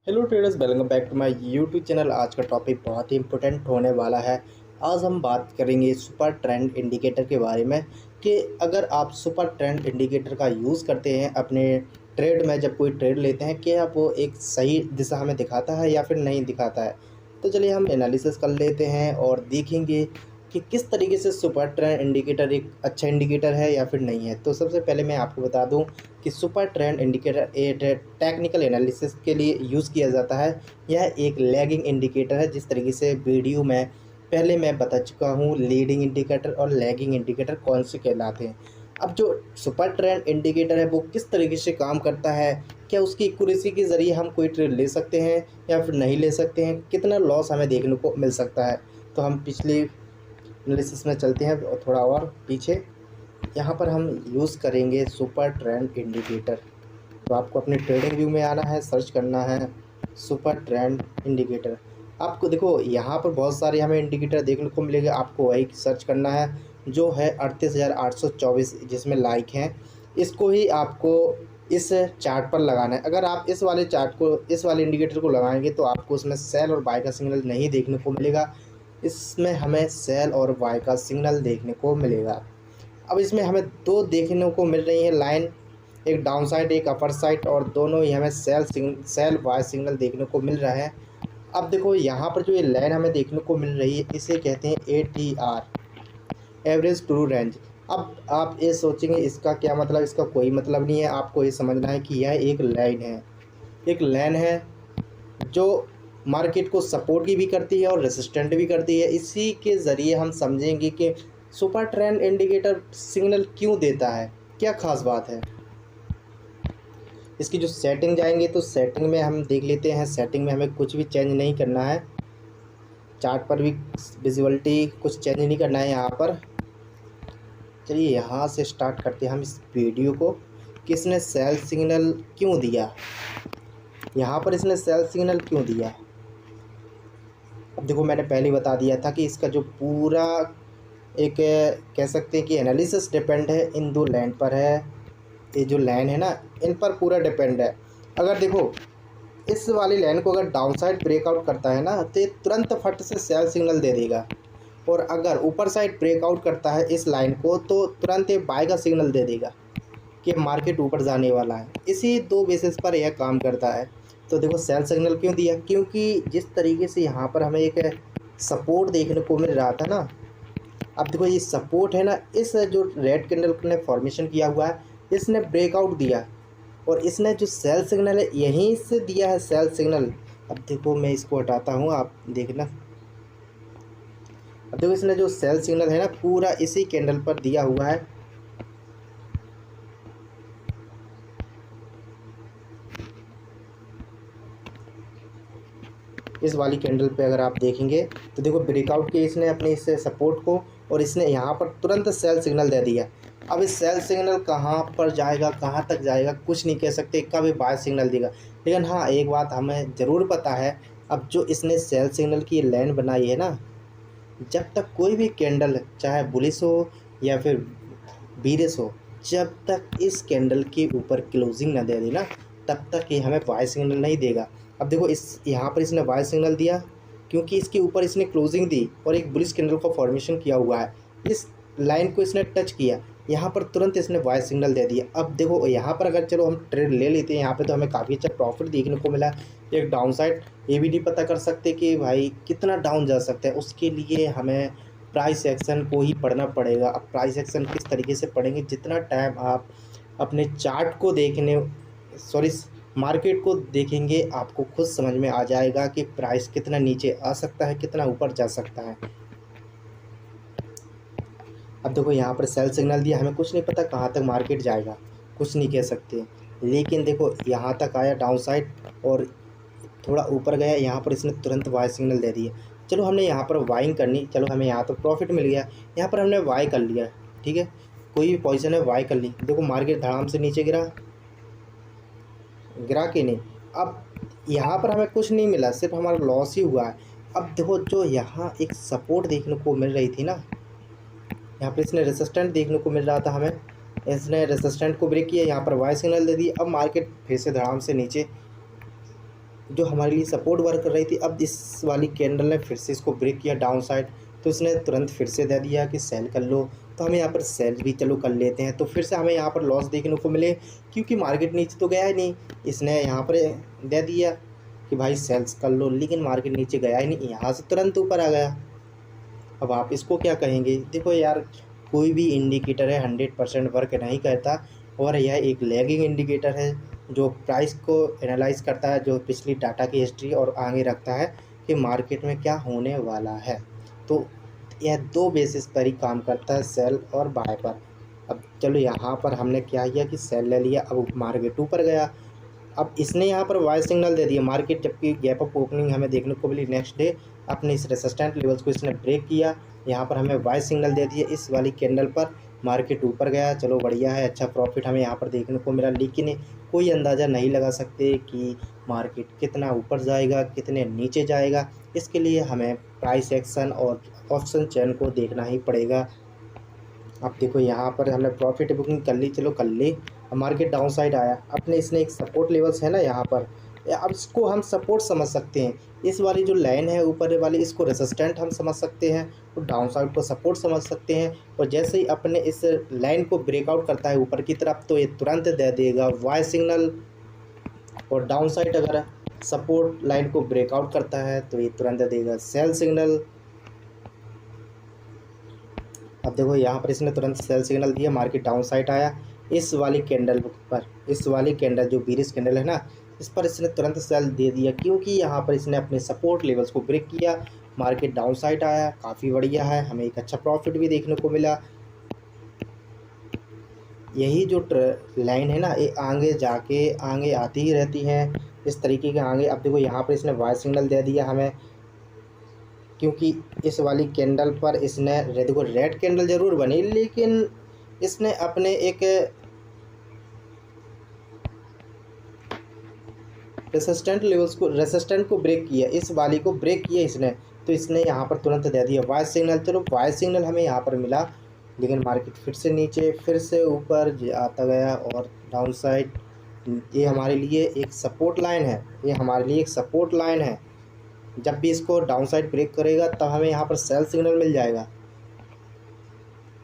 Hello traders, welcome back to my YouTube channel. आज का topic बहुत ही इंपॉर्टेंट होने वाला है। आज हम बात करेंगे सुपर ट्रेंड इंडिकेटर के बारे में कि अगर आप सुपर ट्रेंड इंडिकेटर का यूज़ करते हैं अपने ट्रेड में, जब कोई ट्रेड लेते हैं, क्या वो एक सही दिशा हमें दिखाता है या फिर नहीं दिखाता है। तो चलिए हम एनालिसिस कर लेते हैं और देखेंगे कि किस तरीके से सुपर ट्रेंड इंडिकेटर एक अच्छा इंडिकेटर है या फिर नहीं है। तो सबसे पहले मैं आपको बता दूं कि सुपर ट्रेंड इंडिकेटर एक टेक्निकल एनालिसिस के लिए यूज़ किया जाता है। यह एक लैगिंग इंडिकेटर है। जिस तरीके से वीडियो में पहले मैं बता चुका हूँ लीडिंग इंडिकेटर और लैगिंग इंडिकेटर कौन से कहलाते हैं। अब जो सुपर ट्रेंड इंडिकेटर है वो किस तरीके से काम करता है, क्या उसकी एक्यूरेसी के ज़रिए हम कोई ट्रेड ले सकते हैं या फिर नहीं ले सकते हैं, कितना लॉस हमें देखने को मिल सकता है। तो हम पिछली एनालिसिस में चलते हैं और थोड़ा और पीछे। यहाँ पर हम यूज़ करेंगे सुपर ट्रेंड इंडिकेटर। तो आपको अपने ट्रेडिंग व्यू में आना है, सर्च करना है सुपर ट्रेंड इंडिकेटर। आपको देखो यहाँ पर बहुत सारे हमें इंडिकेटर देखने को मिलेगा। आपको वही सर्च करना है जो है 38,824 जिसमें लाइक हैं। इसको ही आपको इस चार्ट पर लगाना है। अगर आप इस वाले चार्ट को, इस वाले इंडिकेटर को लगाएंगे तो आपको उसमें सेल और बाय का सिग्नल नहीं देखने को मिलेगा। इसमें हमें सेल और बाय का सिग्नल देखने को मिलेगा। अब इसमें हमें दो देखने को मिल रही है लाइन, एक डाउन साइड एक अपर साइड, और दोनों ही हमें सेल बाय सिग्नल देखने को मिल रहा है। अब देखो यहाँ पर जो ये लाइन हमें देखने को मिल रही है इसे कहते हैं ATR, एवरेज ट्रू रेंज। अब आप ये सोचेंगे इसका क्या मतलब। इसका कोई मतलब नहीं है। आपको ये समझना है कि यह एक लाइन है, एक लाइन है जो मार्केट को सपोर्ट की भी करती है और रेसिस्टेंट भी करती है। इसी के ज़रिए हम समझेंगे कि सुपर ट्रेंड इंडिकेटर सिग्नल क्यों देता है, क्या ख़ास बात है। इसकी जो सेटिंग जाएंगे तो सेटिंग में हम देख लेते हैं। सेटिंग में हमें कुछ भी चेंज नहीं करना है, चार्ट पर भी विजिबिलिटी कुछ चेंज नहीं करना है यहाँ पर। चलिए यहाँ से स्टार्ट करते हैं हम इस वीडियो को। किसने सेल सिग्नल क्यों दिया, यहाँ पर इसने सेल सिग्नल क्यों दिया। अब देखो मैंने पहले बता दिया था कि इसका जो पूरा एक कह सकते हैं कि एनालिसिस डिपेंड है इन दो लाइन पर है। ये जो लाइन है ना, इन पर पूरा डिपेंड है। अगर देखो इस वाली लाइन को अगर डाउन साइड ब्रेकआउट करता है ना तो ये तुरंत फट से सेल सिग्नल दे देगा, और अगर ऊपर साइड ब्रेकआउट करता है इस लाइन को तो तुरंत ये बाय का सिग्नल दे देगा कि मार्केट ऊपर जाने वाला है। इसी दो बेसिस पर यह काम करता है। तो देखो सेल सिग्नल क्यों दिया, क्योंकि जिस तरीके से यहाँ पर हमें एक सपोर्ट देखने को मिल रहा था ना। अब देखो ये सपोर्ट है ना, इस जो रेड कैंडल ने फॉर्मेशन किया हुआ है इसने ब्रेकआउट दिया, और इसने जो सेल सिग्नल है यहीं से दिया है सेल सिग्नल। अब देखो मैं इसको हटाता हूँ, आप देखना। अब देखो इसने जो सेल सिग्नल है ना पूरा इसी कैंडल पर दिया हुआ है। इस वाली कैंडल पे अगर आप देखेंगे तो देखो ब्रेकआउट किया इसने अपने इस सपोर्ट को, और इसने यहाँ पर तुरंत सेल सिग्नल दे दिया। अब इस सेल सिग्नल कहाँ पर जाएगा, कहाँ तक जाएगा कुछ नहीं कह सकते, कब ये बाय सिग्नल देगा। लेकिन हाँ एक बात हमें ज़रूर पता है, अब जो इसने सेल सिग्नल की लाइन बनाई है ना, जब तक कोई भी कैंडल चाहे बुलिश हो या फिर बीरिश हो, जब तक इस कैंडल के ऊपर क्लोजिंग ना दे देना तब तक ये हमें बाय सिग्नल नहीं देगा। अब देखो इस यहाँ पर इसने बाय सिग्नल दिया क्योंकि इसके ऊपर इसने क्लोजिंग दी और एक बुलिश कैंडल का फॉर्मेशन किया हुआ है। इस लाइन को इसने टच किया, यहाँ पर तुरंत इसने बाय सिग्नल दे दिया। अब देखो यहाँ पर अगर चलो हम ट्रेड ले लेते हैं यहाँ पे तो हमें काफ़ी अच्छा प्रॉफिट देखने को मिला। एक डाउन साइड ये भी नहीं पता कर सकते कि भाई कितना डाउन जा सकता है, उसके लिए हमें प्राइस एक्शन को ही पढ़ना पड़ेगा। अब प्राइस एक्शन किस तरीके से पढ़ेंगे, जितना टाइम आप अपने चार्ट को देखने मार्केट को देखेंगे आपको खुद समझ में आ जाएगा कि प्राइस कितना नीचे आ सकता है, कितना ऊपर जा सकता है। अब देखो यहाँ पर सेल सिग्नल दिया, हमें कुछ नहीं पता कहाँ तक मार्केट जाएगा, कुछ नहीं कह सकते। लेकिन देखो यहाँ तक आया डाउन साइड और थोड़ा ऊपर गया, यहाँ पर इसने तुरंत बाय सिग्नल दे दिया। चलो हमने यहाँ पर बाइंग करनी, चलो हमें यहाँ तो प्रॉफिट मिल गया, यहाँ पर हमने बाय कर लिया। ठीक है, कोई भी पोजीशन है बाय कर ली। देखो मार्केट धड़ाम से नीचे गिरा, गिरा के नहीं। अब यहाँ पर हमें कुछ नहीं मिला, सिर्फ हमारा लॉस ही हुआ है। अब देखो जो यहाँ एक सपोर्ट देखने को मिल रही थी ना, यहाँ पर इसने रेसिस्टेंट देखने को मिल रहा था हमें, इसने रेसिस्टेंट को ब्रेक किया, यहाँ पर बाय सिग्नल दे दी। अब मार्केट फिर से धड़ाम से नीचे जो हमारे लिए सपोर्ट वर्क कर रही थी, अब इस वाली कैंडल ने फिर से इसको ब्रेक किया डाउन साइड, तो इसने तुरंत फिर से दे दिया कि सेल कर लो। तो हमें यहाँ पर सेल भी चलो कर लेते हैं, तो फिर से हमें यहाँ पर लॉस देखने को मिले, क्योंकि मार्केट नीचे तो गया ही नहीं। इसने यहाँ पर दे दिया कि भाई सेल्स कर लो, लेकिन मार्केट नीचे गया ही नहीं, यहाँ से तुरंत ऊपर आ गया। अब आप इसको क्या कहेंगे? देखो यार, कोई भी इंडिकेटर है 100% वर्क नहीं करता, और यह एक लैगिंग इंडिकेटर है जो प्राइस को एनालाइज करता है, जो पिछली डाटा की हिस्ट्री और आगे रखता है कि मार्केट में क्या होने वाला है। तो यह दो बेसिस पर ही काम करता है, सेल और बाय पर। अब चलो यहाँ पर हमने क्या किया कि सेल ले लिया, अब मार्केट ऊपर गया। अब इसने यहाँ पर वाई सिग्नल दे दिया मार्केट, जबकि गैप अप ओपनिंग हमें देखने को मिली नेक्स्ट डे। अपने इस रेसिस्टेंट लेवल्स को इसने ब्रेक किया, यहाँ पर हमें वाई सिग्नल दे दिया, इस वाली कैंडल पर मार्केट ऊपर गया। चलो बढ़िया है, अच्छा प्रॉफिट हमें यहाँ पर देखने को मिला, लेकिन कोई अंदाज़ा नहीं लगा सकते कि मार्केट कितना ऊपर जाएगा कितने नीचे जाएगा। इसके लिए हमें प्राइस एक्शन और ऑप्शन चेन को देखना ही पड़ेगा। अब देखो यहाँ पर हमने प्रॉफिट बुकिंग कर ली, चलो कर ली। मार्केट डाउन साइड आया, अपने इसने एक सपोर्ट लेवल्स है ना यहाँ पर, अब इसको हम सपोर्ट समझ सकते हैं। इस वाली जो लाइन है ऊपर वाली, इसको रेसिस्टेंट हम समझ सकते हैं, और डाउन साइड को सपोर्ट समझ सकते हैं। और जैसे ही अपने इस लाइन को ब्रेकआउट करता है ऊपर की तरफ, तो ये तुरंत दे देगा वाई सिग्नल। और डाउन साइड अगर सपोर्ट लाइन को ब्रेकआउट करता है तो ये तुरंत दे देगा सेल सिग्नल। अब देखो यहाँ पर इसने तुरंत सेल सिग्नल दिया, मार्केट डाउन साइड आया। इस वाली कैंडल पर, इस वाली कैंडल जो बीरिश कैंडल है ना, इस पर इसने तुरंत सेल दे दिया, क्योंकि यहाँ पर इसने अपने सपोर्ट लेवल्स को ब्रेक किया। मार्केट डाउन साइड आया, काफ़ी बढ़िया है, हमें एक अच्छा प्रॉफिट भी देखने को मिला। यही जो लाइन है ना, ये आगे जाके आगे आती ही रहती है इस तरीके के आगे। अब देखो यहाँ पर इसने वाई सिग्नल दे दिया हमें, क्योंकि इस वाली कैंडल पर इसने देखो रेड कैंडल ज़रूर बनी, लेकिन इसने अपने एक रेसिस्टेंट को ब्रेक किया, इस वाली को ब्रेक किया इसने, तो इसने यहाँ पर तुरंत दे दिया वाई सिग्नल। चलो वाई सिग्नल हमें यहाँ पर मिला, लेकिन मार्केट फिर से नीचे फिर से ऊपर आता गया और डाउन साइड। ये हमारे लिए एक सपोर्ट लाइन है, ये हमारे लिए एक सपोर्ट लाइन है। जब भी इसको डाउन साइड ब्रेक करेगा तब हमें यहाँ पर सेल सिग्नल मिल जाएगा।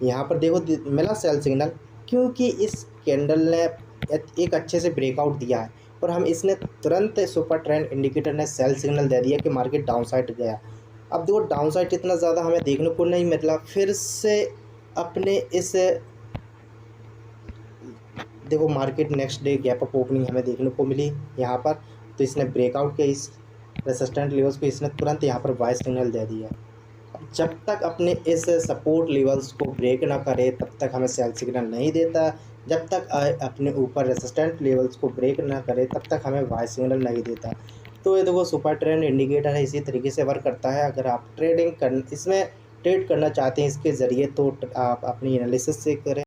यहाँ पर देखो मिला सेल सिग्नल, क्योंकि इस कैंडल ने एक अच्छे से ब्रेकआउट दिया है, और हम इसने तुरंत सुपर ट्रेंड इंडिकेटर ने सेल सिग्नल दे दिया कि मार्केट डाउन साइड गया। अब देखो डाउन साइड इतना ज़्यादा हमें देखने को नहीं मिला, फिर से अपने इस देखो market next day gap up opening हमें देखने को मिली यहाँ पर, तो इसने ब्रेकआउट किया इस रेसिस्टेंट लेवल्स को, इसने तुरंत यहाँ पर वाई सिग्नल दे दिया। जब तक अपने इस सपोर्ट लेवल्स को ब्रेक ना करे तब तक हमें सेल सिग्नल नहीं देता। जब तक अपने ऊपर रेसिस्टेंट लेवल्स को ब्रेक ना करे तब तक हमें वाई सिग्नल नहीं देता। तो ये देखो सुपर ट्रेंड इंडिकेटर है, इसी तरीके से वर्क करता है। अगर आप इसमें ट्रेड करना चाहते हैं इसके ज़रिए, तो आप अपनी एनालिसिस से करें।